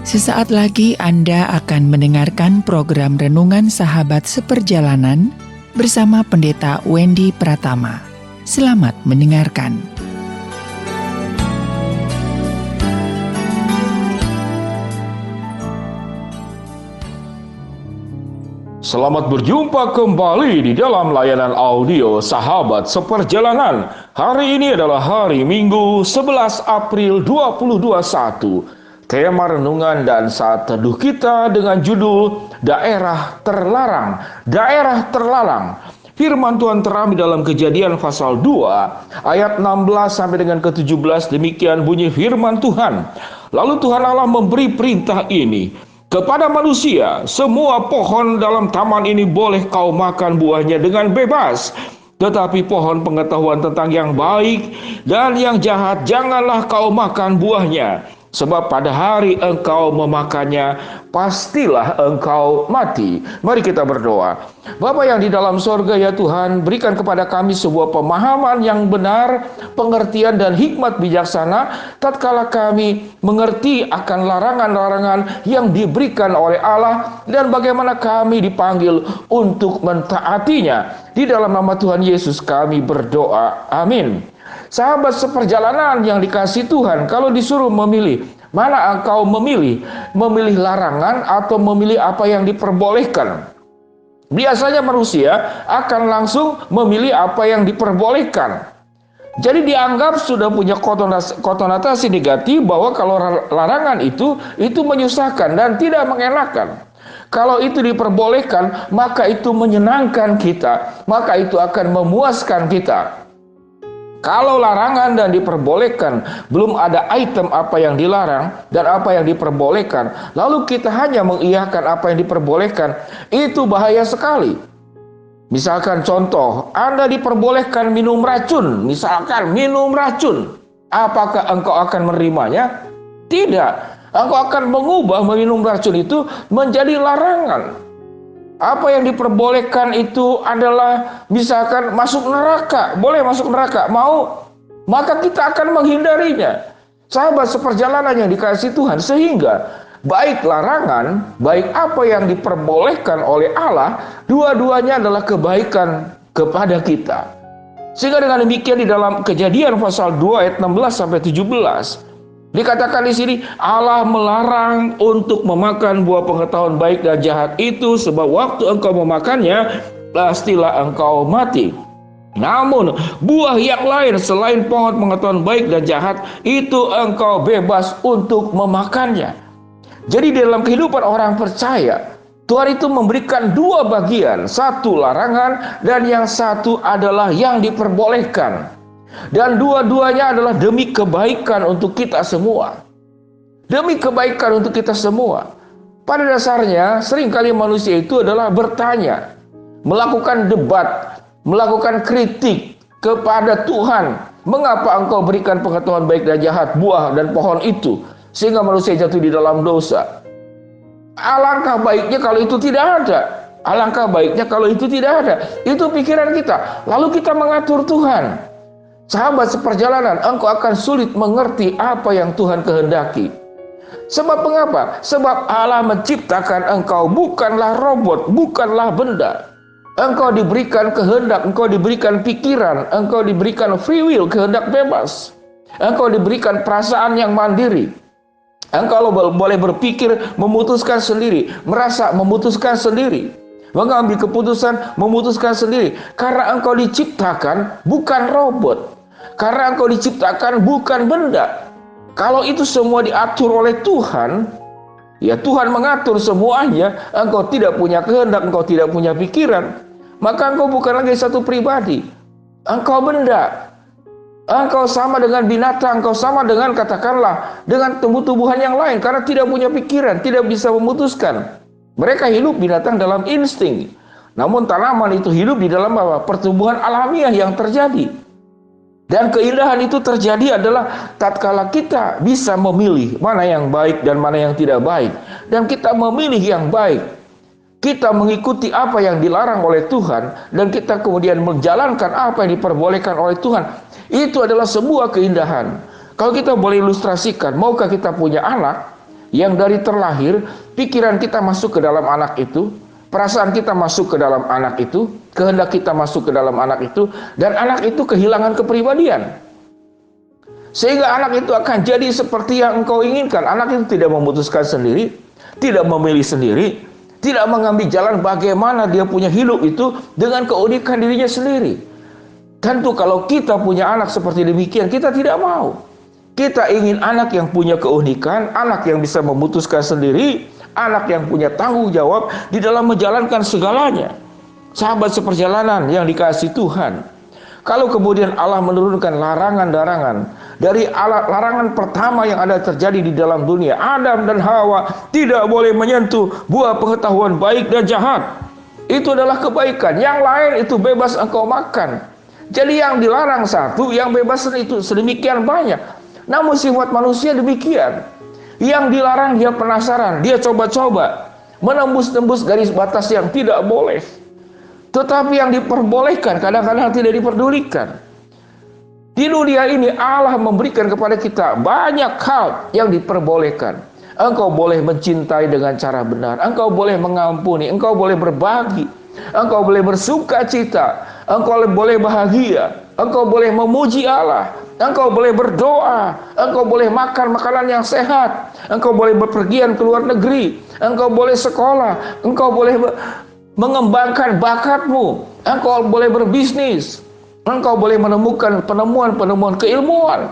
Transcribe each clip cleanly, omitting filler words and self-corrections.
Sesaat lagi Anda akan mendengarkan program Renungan Sahabat Seperjalanan bersama Pendeta Wendy Pratama. Selamat mendengarkan. Selamat berjumpa kembali di dalam layanan audio Sahabat Seperjalanan. Hari ini adalah hari Minggu 11 April 2021. Tema renungan dan saat teduh kita dengan judul Daerah Terlarang. Daerah Terlarang. Firman Tuhan terambil dalam Kejadian pasal 2 ayat 16 sampai dengan ke-17. Demikian bunyi firman Tuhan. Lalu Tuhan Allah memberi perintah ini kepada manusia, semua pohon dalam taman ini boleh kau makan buahnya dengan bebas. Tetapi pohon pengetahuan tentang yang baik dan yang jahat janganlah kau makan buahnya. Sebab pada hari engkau memakannya, pastilah engkau mati. Mari kita berdoa. Bapa yang di dalam sorga, ya Tuhan, berikan kepada kami sebuah pemahaman yang benar, pengertian dan hikmat bijaksana, tatkala kami mengerti akan larangan-larangan yang diberikan oleh Allah, dan bagaimana kami dipanggil untuk mentaatinya. Di dalam nama Tuhan Yesus kami berdoa. Amin. Sahabat seperjalanan yang dikasihi Tuhan, kalau disuruh memilih, mana engkau memilih? Memilih larangan atau memilih apa yang diperbolehkan? Biasanya manusia akan langsung memilih apa yang diperbolehkan. Jadi dianggap sudah punya konotasi negatif bahwa kalau larangan itu menyusahkan dan tidak mengenakan. Kalau itu diperbolehkan, maka itu menyenangkan kita, maka itu akan memuaskan kita. Kalau larangan dan diperbolehkan, belum ada item apa yang dilarang dan apa yang diperbolehkan, lalu kita hanya mengiyakan apa yang diperbolehkan, itu bahaya sekali. Misalkan contoh, Anda diperbolehkan minum racun, misalkan minum racun, apakah engkau akan menerimanya? Tidak, engkau akan mengubah minum racun itu menjadi larangan. Apa yang diperbolehkan itu adalah misalkan masuk neraka, boleh masuk neraka, mau, maka kita akan menghindarinya. Sahabat seperjalanan yang dikasihi Tuhan, sehingga baik larangan, baik apa yang diperbolehkan oleh Allah, dua-duanya adalah kebaikan kepada kita. Sehingga dengan demikian di dalam Kejadian pasal 2 ayat 16 sampai 17 dikatakan di sini, Allah melarang untuk memakan buah pengetahuan baik dan jahat itu, sebab waktu engkau memakannya, pastilah engkau mati. Namun buah yang lain selain pohon pengetahuan baik dan jahat, itu engkau bebas untuk memakannya. Jadi dalam kehidupan orang percaya, Tuhan itu memberikan dua bagian, satu larangan dan yang satu adalah yang diperbolehkan. Dan dua-duanya adalah demi kebaikan untuk kita semua. Demi kebaikan untuk kita semua. Pada dasarnya seringkali manusia itu adalah bertanya, melakukan debat, melakukan kritik kepada Tuhan. Mengapa engkau berikan pengetahuan baik dan jahat, buah dan pohon itu, sehingga manusia jatuh di dalam dosa? Alangkah baiknya kalau itu tidak ada. Alangkah baiknya kalau itu tidak ada. Itu pikiran kita. Lalu kita mengatur Tuhan. Sahabat seperjalanan, engkau akan sulit mengerti apa yang Tuhan kehendaki. Sebab mengapa? Sebab Allah menciptakan engkau bukanlah robot, bukanlah benda. Engkau diberikan kehendak, engkau diberikan pikiran, engkau diberikan free will, kehendak bebas. Engkau diberikan perasaan yang mandiri. Engkau boleh berpikir, memutuskan sendiri, merasa memutuskan sendiri, mengambil keputusan, memutuskan sendiri. Karena engkau diciptakan bukan robot. Karena engkau diciptakan bukan benda. Kalau itu semua diatur oleh Tuhan, ya Tuhan mengatur semuanya, engkau tidak punya kehendak, engkau tidak punya pikiran, maka engkau bukan lagi satu pribadi. Engkau benda. Engkau sama dengan binatang, engkau sama dengan katakanlah dengan tumbuh-tumbuhan yang lain karena tidak punya pikiran, tidak bisa memutuskan. Mereka hidup binatang dalam insting. Namun tanaman itu hidup di dalam apa? Pertumbuhan alamiah yang terjadi. Dan keindahan itu terjadi adalah tatkala kita bisa memilih mana yang baik dan mana yang tidak baik. Dan kita memilih yang baik. Kita mengikuti apa yang dilarang oleh Tuhan. Dan kita kemudian menjalankan apa yang diperbolehkan oleh Tuhan. Itu adalah sebuah keindahan. Kalau kita boleh ilustrasikan, maukah kita punya anak yang dari terlahir, pikiran kita masuk ke dalam anak itu, perasaan kita masuk ke dalam anak itu, kehendak kita masuk ke dalam anak itu, dan anak itu kehilangan kepribadian. Sehingga anak itu akan jadi seperti yang engkau inginkan. Anak itu tidak memutuskan sendiri, tidak memilih sendiri, tidak mengambil jalan bagaimana dia punya hidup itu dengan keunikan dirinya sendiri. Tentu kalau kita punya anak seperti demikian, kita tidak mau. Kita ingin anak yang punya keunikan, anak yang bisa memutuskan sendiri, anak yang punya tanggung jawab di dalam menjalankan segalanya. Sahabat seperjalanan yang dikasihi Tuhan, kalau kemudian Allah menurunkan larangan-larangan dari larangan pertama yang ada terjadi di dalam dunia, Adam dan Hawa tidak boleh menyentuh buah pengetahuan baik dan jahat. Itu adalah kebaikan. Yang lain itu bebas engkau makan. Jadi yang dilarang satu, yang bebas itu sedemikian banyak. Namun sifat manusia demikian. Yang dilarang dia penasaran, dia coba-coba menembus-tembus garis batas yang tidak boleh. Tetapi yang diperbolehkan kadang-kadang tidak diperdulikan. Di dunia ini Allah memberikan kepada kita banyak hal yang diperbolehkan. Engkau boleh mencintai dengan cara benar, engkau boleh mengampuni, engkau boleh berbagi, engkau boleh bersuka cita, engkau boleh bahagia, engkau boleh memuji Allah, engkau boleh berdoa, engkau boleh makan makanan yang sehat, engkau boleh bepergian ke luar negeri, engkau boleh sekolah, engkau boleh mengembangkan bakatmu, engkau boleh berbisnis, engkau boleh menemukan penemuan-penemuan keilmuan.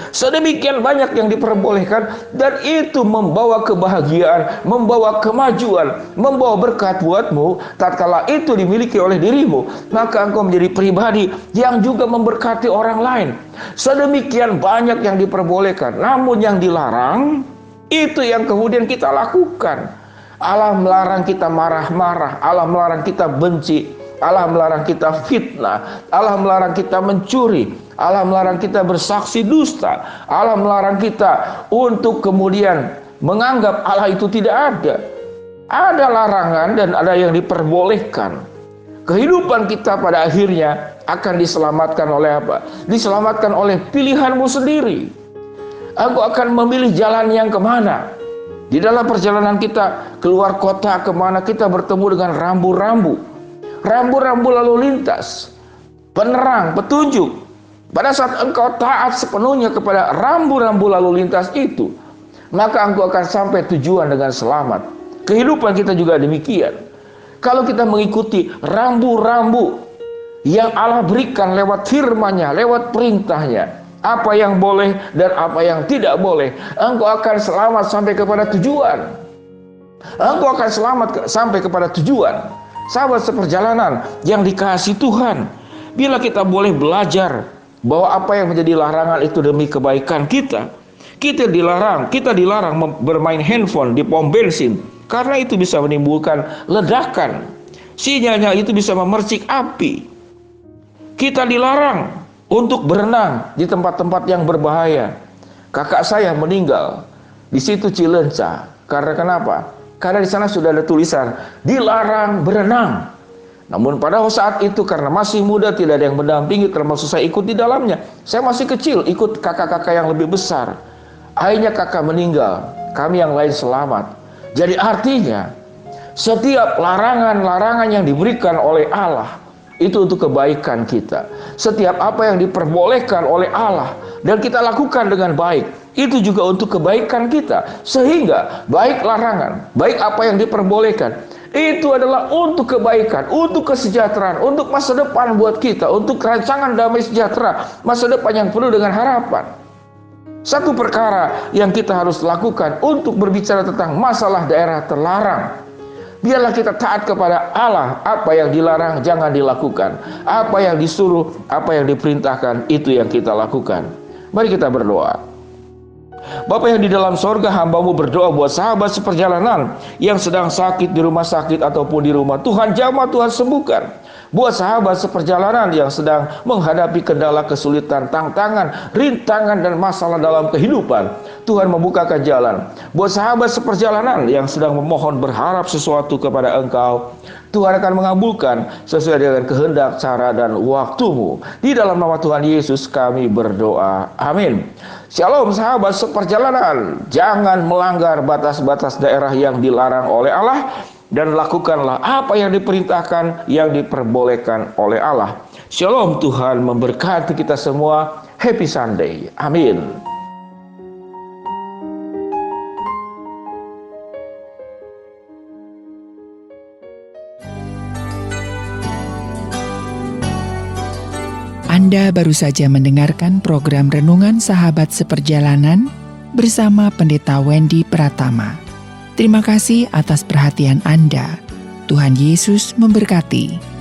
Sedemikian banyak yang diperbolehkan, dan itu membawa kebahagiaan, membawa kemajuan, membawa berkat buatmu. Tatkala itu dimiliki oleh dirimu, maka engkau menjadi pribadi yang juga memberkati orang lain. Sedemikian banyak yang diperbolehkan, namun yang dilarang itu yang kemudian kita lakukan. Allah melarang kita marah-marah, Allah melarang kita benci, Allah melarang kita fitnah, Allah melarang kita mencuri, Allah melarang kita bersaksi dusta, Allah melarang kita untuk kemudian menganggap Allah itu tidak ada. Ada larangan dan ada yang diperbolehkan. Kehidupan kita pada akhirnya akan diselamatkan oleh apa? Diselamatkan oleh pilihanmu sendiri. Engkau akan memilih jalan yang kemana. Di dalam perjalanan kita keluar kota kemana, kita bertemu dengan rambu-rambu. Rambu-rambu lalu lintas, penerang, petunjuk. Pada saat engkau taat sepenuhnya kepada rambu-rambu lalu lintas itu, maka engkau akan sampai tujuan dengan selamat. Kehidupan kita juga demikian. Kalau kita mengikuti rambu-rambu yang Allah berikan lewat firman-Nya, lewat perintahnya, apa yang boleh dan apa yang tidak boleh, engkau akan selamat sampai kepada tujuan. Engkau akan selamat sampai kepada tujuan. Sahabat seperjalanan yang dikasihi Tuhan, bila kita boleh belajar bahwa apa yang menjadi larangan itu demi kebaikan kita, kita dilarang bermain handphone di pom bensin, karena itu bisa menimbulkan ledakan. Sinyalnya itu bisa memercik api. Kita dilarang untuk berenang di tempat-tempat yang berbahaya. Kakak saya meninggal di situ Cileunca. Karena kenapa? Karena di sana sudah ada tulisan dilarang berenang. Namun pada saat itu karena masih muda, tidak ada yang mendampingi, termasuk saya ikut di dalamnya. Saya masih kecil, ikut kakak-kakak yang lebih besar. Akhirnya kakak meninggal, kami yang lain selamat. Jadi artinya setiap larangan-larangan yang diberikan oleh Allah itu untuk kebaikan kita. Setiap apa yang diperbolehkan oleh Allah dan kita lakukan dengan baik, itu juga untuk kebaikan kita. Sehingga baik larangan, baik apa yang diperbolehkan, itu adalah untuk kebaikan, untuk kesejahteraan, untuk masa depan buat kita, untuk rancangan damai sejahtera, masa depan yang penuh dengan harapan. Satu perkara yang kita harus lakukan untuk berbicara tentang masalah daerah terlarang, biarlah kita taat kepada Allah. Apa yang dilarang jangan dilakukan. Apa yang disuruh, apa yang diperintahkan, itu yang kita lakukan. Mari kita berdoa. Bapa yang di dalam sorga, hamba-Mu berdoa buat sahabat seperjalanan yang sedang sakit di rumah sakit ataupun di rumah. Tuhan jamah, Tuhan sembuhkan. Buat sahabat seperjalanan yang sedang menghadapi kendala, kesulitan, tantangan, rintangan dan masalah dalam kehidupan, Tuhan membukakan jalan. Buat sahabat seperjalanan yang sedang memohon berharap sesuatu kepada Engkau, Tuhan akan mengabulkan sesuai dengan kehendak, cara, dan waktumu. Di dalam nama Tuhan Yesus kami berdoa. Amin. Shalom sahabat seperjalanan. Jangan melanggar batas-batas daerah yang dilarang oleh Allah, dan lakukanlah apa yang diperintahkan, yang diperbolehkan oleh Allah. Shalom, Tuhan memberkati kita semua. Happy Sunday. Amin. Anda baru saja mendengarkan program Renungan Sahabat Seperjalanan bersama Pendeta Wendy Pratama. Terima kasih atas perhatian Anda. Tuhan Yesus memberkati.